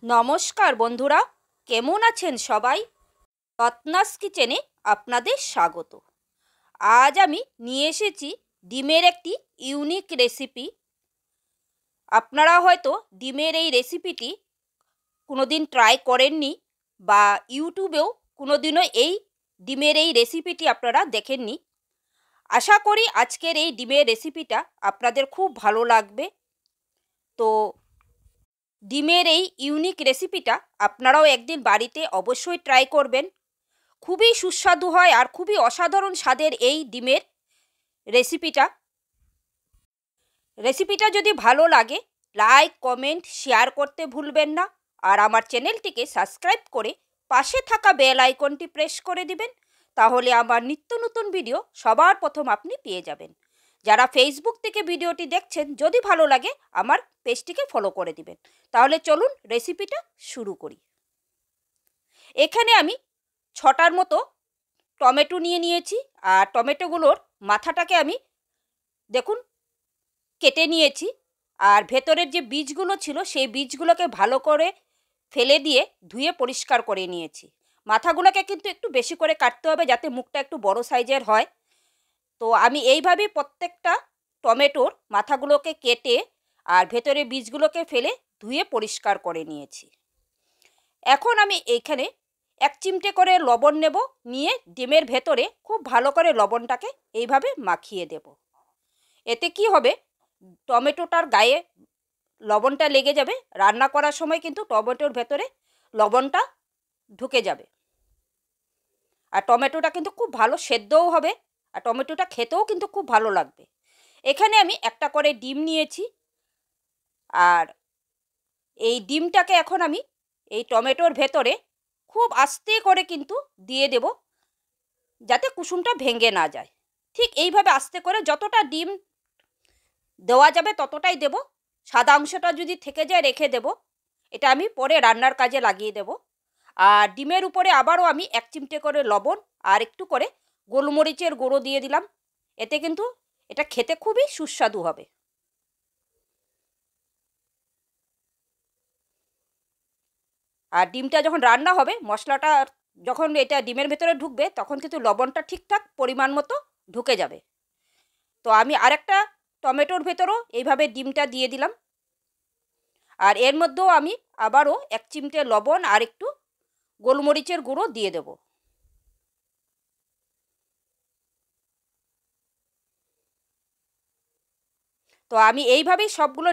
নমস্কার বন্ধুরা, কেমন আছেন সবাই? রত্নাস কিচেনে আপনাদের স্বাগত। আজ আমি নিয়ে এসেছি ডিমের একটি ইউনিক রেসিপি। আপনারা হয়তো ডিমের এই রেসিপিটি কোনোদিন ট্রাই করেননি বা ইউটিউবেও কোনোদিনও এই ডিমের এই রেসিপিটি আপনারা দেখেননি। আশা করি আজকের এই ডিমের রেসিপিটা আপনাদের খুব ভালো লাগবে। তো ডিমের এই ইউনিক রেসিপিটা আপনারাও একদিন বাড়িতে অবশ্যই ট্রাই করবেন। খুবই সুস্বাদু হয় আর খুবই অসাধারণ স্বাদের এই ডিমের রেসিপিটা যদি ভালো লাগে লাইক, কমেন্ট, শেয়ার করতে ভুলবেন না। আর আমার চ্যানেলটিকে সাবস্ক্রাইব করে পাশে থাকা বেল আইকনটি প্রেস করে দিবেন, তাহলে আমার নিত্য নতুন ভিডিও সবার প্রথম আপনি পেয়ে যাবেন। যারা ফেসবুক থেকে ভিডিওটি দেখছেন, যদি ভালো লাগে আমার পেজটিকে ফলো করে দিবেন। তাহলে চলুন রেসিপিটা শুরু করি। এখানে আমি 6টার মতো টমেটো নিয়েছি আর টমেটোগুলোর মাথাটাকে আমি দেখুন কেটে নিয়েছি। আর ভেতরের যে বীজগুলো ছিল সেই বীজগুলোকে ভালো করে ফেলে দিয়ে ধুয়ে পরিষ্কার করে নিয়েছি। মাথাগুলোকে কিন্তু একটু বেশি করে কাটতে হবে যাতে মুখটা একটু বড় সাইজের হয়। তো আমি এইভাবেই প্রত্যেকটা টমেটোর মাথাগুলোকে কেটে আর ভেতরে বীজগুলোকে ফেলে ধুয়ে পরিষ্কার করে নিয়েছি। এখন আমি এইখানে 1 চিমটে করে লবণ নেব, নিয়ে ডিমের ভেতরে খুব ভালো করে লবণটাকে এইভাবে মাখিয়ে দেব। এতে কি হবে, টমেটোটার গায়ে লবণটা লেগে যাবে, রান্না করার সময় কিন্তু টমেটোর ভেতরে লবণটা ঢুকে যাবে আর টমেটোটা কিন্তু খুব ভালো সেদ্ধও হবে আর টমেটোটা খেতেও কিন্তু খুব ভালো লাগবে। এখানে আমি একটা করে ডিম নিয়েছি আর এই ডিমটাকে এখন আমি এই টমেটোর ভেতরে খুব আস্তে করে কিন্তু দিয়ে দেব, যাতে কুসুমটা ভেঙে না যায়। ঠিক এইভাবে আস্তে করে যতটা ডিম দেওয়া যাবে ততটাই দেব। সাদা অংশটা যদি থেকে যায় রেখে দেব, এটা আমি পরে রান্নার কাজে লাগিয়ে দেব। আর ডিমের উপরে আবারও আমি 1 চিমটে করে লবণ আর একটু করে গোলমরিচের গুঁড়ো দিয়ে দিলাম। এতে কিন্তু এটা খেতে খুবই সুস্বাদু হবে। আর ডিমটা যখন রান্না হবে, মশলাটা যখন এটা ডিমের ভেতরে ঢুকবে তখন কিন্তু লবণটা ঠিকঠাক পরিমাণ মতো ঢুকে যাবে। তো আমি আরেকটা টমেটোর ভেতরও এইভাবে ডিমটা দিয়ে দিলাম আর এর মধ্যেও আমি আবারও 1 চিমটে লবণ আর একটু গোলমরিচের গুঁড়ো দিয়ে দেব। তো আমি এইভাবেই সবগুলো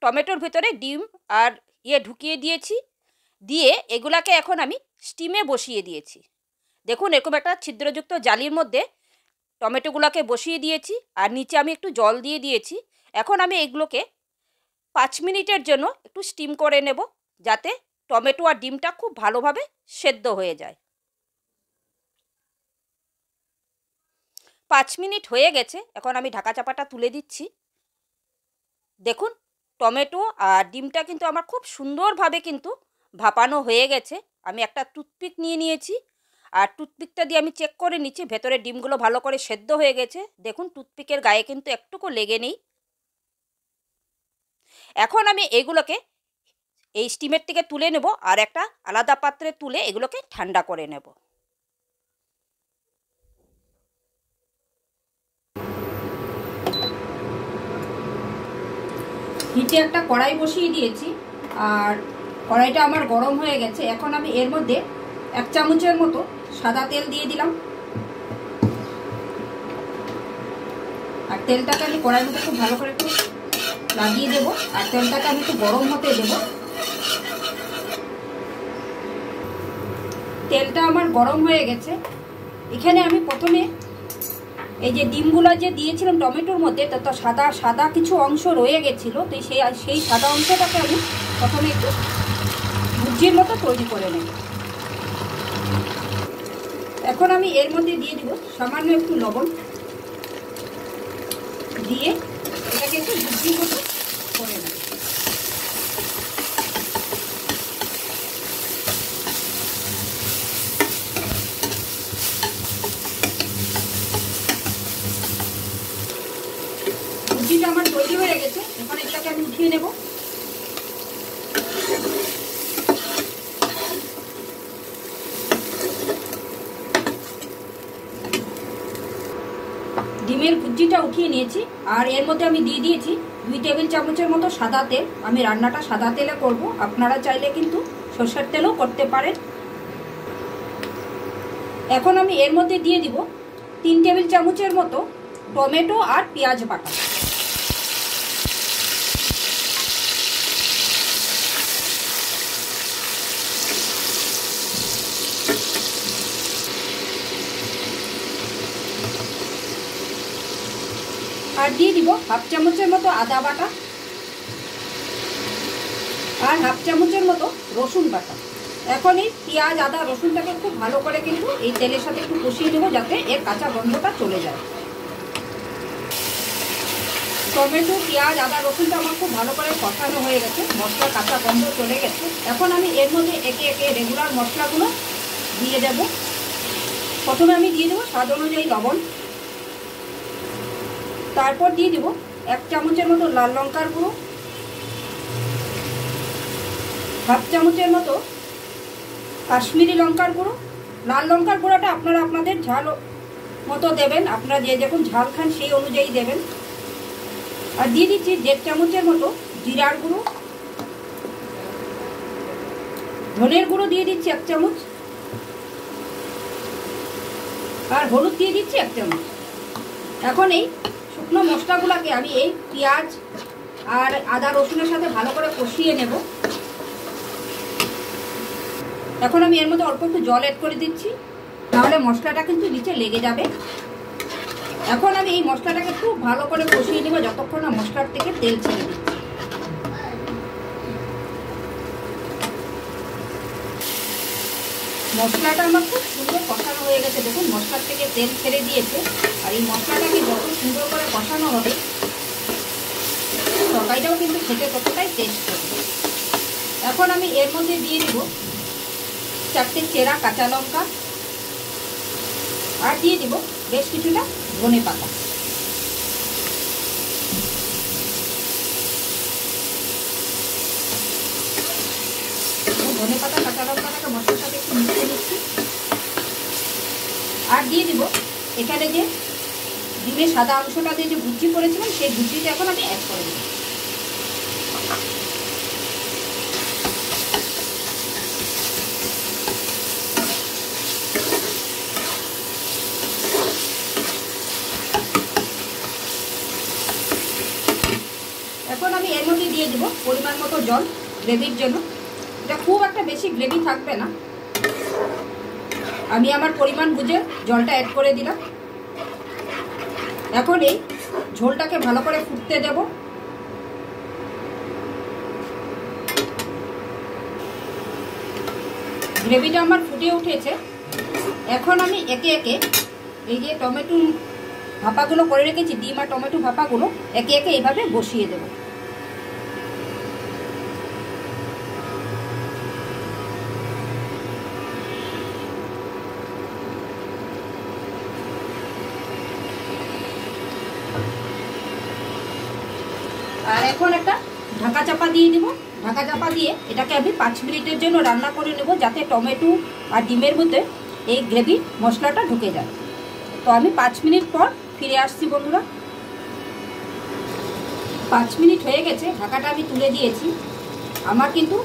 টমেটোর ভিতরে ডিম আর ঢুকিয়ে দিয়েছি। দিয়ে এগুলাকে এখন আমি স্টিমে বসিয়ে দিয়েছি। দেখুন এরকম একটা ছিদ্রযুক্ত জালির মধ্যে টমেটোগুলোকে বসিয়ে দিয়েছি আর নিচে আমি একটু জল দিয়ে দিয়েছি। এখন আমি এগুলোকে 5 মিনিটের জন্য একটু স্টিম করে নেব, যাতে টমেটো আর ডিমটা খুব ভালোভাবে সেদ্ধ হয়ে যায়। 5 মিনিট হয়ে গেছে, এখন আমি ঢাকা চাপাটা তুলে দিচ্ছি। দেখুন টমেটো আর ডিমটা কিন্তু আমার খুব সুন্দরভাবে কিন্তু ভাপানো হয়ে গেছে। আমি একটা টুথপিক নিয়ে নিয়েছি আর টুথপিকটা দিয়ে আমি চেক করে নিচ্ছি ভেতরে ডিমগুলো ভালো করে সেদ্ধ হয়ে গেছে। দেখুন টুথপিকের গায়ে কিন্তু একটুকু লেগে নেই। এখন আমি এগুলোকে এই স্টিমের থেকে তুলে নেব আর একটা আলাদা পাত্রে তুলে এগুলোকে ঠান্ডা করে নেব। হিটে একটা কড়াই বসিয়ে দিয়েছি আর কড়াইটা আমার গরম হয়ে গেছে। এখন আমি এর মধ্যে 1 চামচের মতো সাদা তেল দিয়ে দিলাম আর তেলটাকে আমি কড়াইয়ের মধ্যে খুব ভালো করে একটু লাগিয়ে দেবো আর তেলটাকে আমি একটু গরম হতে দেব। তেলটা আমার গরম হয়ে গেছে। এখানে আমি প্রথমে এই যে ডিমগুলো যে দিয়েছিলাম টমেটোর মধ্যে, তো সাদা সাদা কিছু অংশ রয়ে গেছিলো, তো সেই সাদা অংশটাকে আমি প্রথমে একটু ভুজির মতো তৈরি করে নেব। এখন আমি এর মধ্যে দিয়ে দিব সামান্য একটু লবণ, দিয়ে এটাকে একটু ভুজির মতো করে নেব। ভুজিটা আমার তৈরি হয়ে গেছে, এখন এটাকে আমি উঠিয়ে নেব। সবজিটা উঠিয়ে নিয়েছি। আর এর মধ্যে আমি দিয়ে দিয়েছি 2 টেবিল চামচের মতো সাদা তেল। আমি রান্নাটা সাদা তেলে করব, আপনারা চাইলে কিন্তু সরষের তেলও করতে পারেন। এখন আমি এর মধ্যে দিয়ে দিব 3 টেবিল চামচের মতো টমেটো আর পেঁয়াজ বাটা। আর দিয়ে দিব হাফ চামচের মতো আদা বাটা আর হাফ চামচের মতো রসুন বাটা। এখন এই পেঁয়াজ আদা রসুনটাকে খুব ভালো করে কিন্তু এই তেলের সাথে একটু কষিয়ে নেব, যাতে এর কাঁচা গন্ধটা চলে যায়। টমেটো পেঁয়াজ আদা রসুনটা আমার খুব ভালো করে কষানো হয়ে গেছে, মশলার কাঁচা গন্ধ চলে গেছে। এখন আমি এর মধ্যে একে একে রেগুলার মশলাগুলো দিয়ে দেব। প্রথমে আমি দিয়ে দেবো স্বাদ অনুযায়ী লবণ, তারপর দিয়ে দেবো 1 চামচের মতো লাল লঙ্কার গুঁড়ো, হাফ চামচের মতো কাশ্মীরি লঙ্কার গুঁড়ো। লাল লঙ্কার গুঁড়োটা আপনারা আপনাদের ঝাল মতো দেবেন, আপনারা যে যখন ঝাল খান সেই অনুযায়ী দেবেন। আর দিয়ে দিচ্ছি 1.5 চামচের মতো জিরার গুঁড়ো, ধনের গুঁড়ো দিয়ে দিচ্ছি 1 চামচ, আর হলুদ দিয়ে দিচ্ছি 1 চামচ। এখন এই শুকনো মশলাগুলোকে আমি এই পেঁয়াজ আর আদা রসুনের সাথে ভালো করে কষিয়ে নেব। এখন আমি এর মধ্যে অল্প একটু জল অ্যাড করে দিচ্ছি, তাহলে মশলাটা কিন্তু নিচে লেগে যাবে। এখন আমি এই মশলাটাকে খুব ভালো করে কষিয়ে নেব যতক্ষণ না মশলার থেকে তেল ছেড়ে দিচ্ছি। মশলাটা আমার খুব সুন্দর কষানো হয়ে গেছে, দেখুন মশলার থেকে তেল ছেড়ে দিয়েছে। আর এই মশলাটাকে যত সুন্দর করে কষানো হবে তরকারিটাও কিন্তু খেতে ততটাই টেস্ট হবে। এখন আমি এর মধ্যে দিয়ে দিব 4টে চেরা কাঁচা লঙ্কা আর দিয়ে দিব বেশ কিছুটা ধনে পাতা। ধনে পাতা কাঁচা লঙ্কাটাকে মশলার সাথে একটু মিশিয়ে নিচ্ছি। আর দিয়ে দিব এখানে যে ডিমের সাদা অংশটা দিয়ে যে ভুজি করেছিলাম সেই ভুজিটা এখন আমি অ্যাড করে দেব। এখন আমি এর মধ্যে দিয়ে দেব পরিমাণ মতো জল গ্রেভির জন্য। এটা খুব একটা বেশি গ্রেভি থাকবে না, আমি আমার পরিমাণ বুঝে জলটা অ্যাড করে দিলাম। এখন এই ঝোলটাকে ভালো করে ফুটতে দেব। গ্রেভিটা আমার ফুটে উঠেছে। এখন আমি একে একে এই যে টমেটো ভাপাগুলো করে রেখেছি, ডিম আর টমেটো ভাপাগুলো একে একে এইভাবে বসিয়ে দেব। আর এখন একটা ঢাকা চাপা দিয়ে দেবো। ঢাকা চাপা দিয়ে এটাকে আমি 5 মিনিটের জন্য রান্না করে নেব, যাতে টমেটো আর ডিমের মধ্যে এই গ্রেভি মশলাটা ঢুকে যায়। তো আমি 5 মিনিট পর ফিরে আসছি বন্ধুরা। 5 মিনিট হয়ে গেছে, ঢাকাটা আমি তুলে দিয়েছি। আমার কিন্তু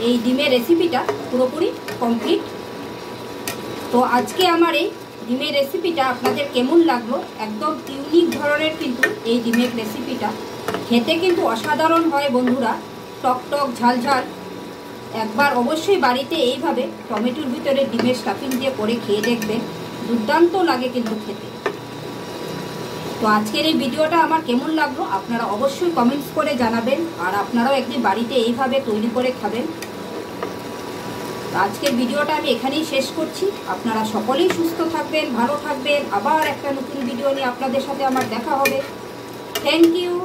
এই ডিমের রেসিপিটা পুরোপুরি কমপ্লিট। তো আজকে আমার এই ডিমের রেসিপিটা আপনাদের কেমন লাগলো? একদম ইউনিক ধরনের কিন্তু এই ডিমের রেসিপিটা, খেতে কিন্তু অসাধারণ হয় বন্ধুরা, টক টক ঝাল ঝাল। একবার অবশ্যই বাড়িতে এইভাবে টমেটোর ভিতরে ডিমের স্টাফিং দিয়ে করে খেয়ে দেখবেন, দুর্দান্ত লাগে কিন্তু খেতে। তো আজকের এই ভিডিওটা আমার কেমন লাগলো আপনারা অবশ্যই কমেন্টস করে জানাবেন, আর আপনারাও একদিন বাড়িতে এইভাবে তৈরি করে খাবেন। আজকের ভিডিওটা আমি এখানেই শেষ করছি। আপনারা সকলেই সুস্থ থাকবেন, ভালো থাকবেন। আবার একটা নতুন ভিডিও নিয়ে আপনাদের সাথে আমার দেখা হবে। Thank you.